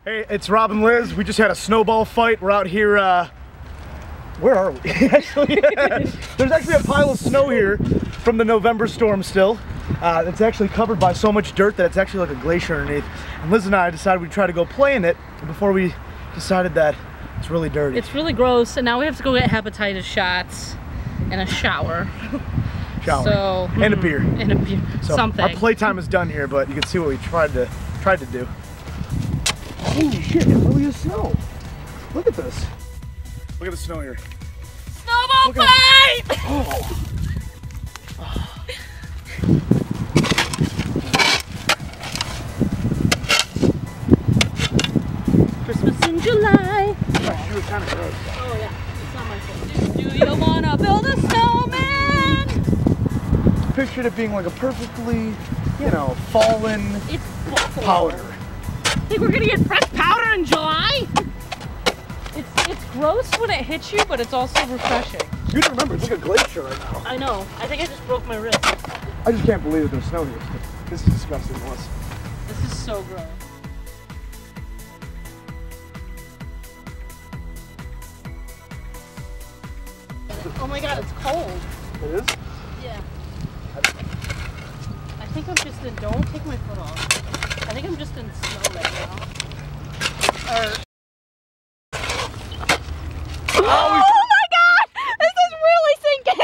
Hey, it's Rob and Liz. We just had a snowball fight. We're out here, where are we? Actually, there's actually a pile of snow here from the November storm still. It's actually covered by so much dirt that it's actually like a glacier underneath. And Liz and I decided we'd try to go play in it before we decided that it's really dirty. It's really gross, and now we have to go get hepatitis shots and a shower. So, and a beer. And a beer. So something. Our playtime is done here, but you can see what we tried to do. Holy shit, it really is snow. Look at this. Look at the snow here. Snowball fight! Oh. Christmas in July. You were kind of gross. Oh yeah, it's not my fault. Do you wanna build a snowman? Pictured it being like a perfectly, you know, fallen It's powder. Think we're gonna get fresh powder in July? It's gross when it hits you, but it's also refreshing. You gotta remember, it's like a glacier right now. I know. I think I just broke my wrist. I just can't believe that there's snow here. This is disgusting to us. This is so gross. Oh my god, it's cold. It is? Yeah. I think I'm just in, don't take my foot off. I think I'm just in snow right now. Oh my god! This is really sinking!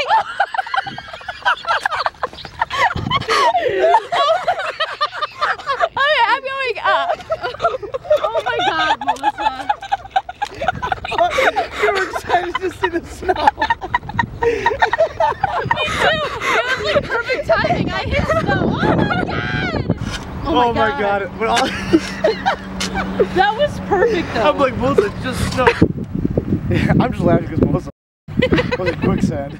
Okay, I'm going up. Oh my god, Melissa. You were excited to see the snow. Me too! It was like perfect timing. I hit snow. Oh my god! Oh my god. That was perfect though. I'm like, Melissa, it's just snow. Yeah, I'm just laughing because Melissa was in quicksand.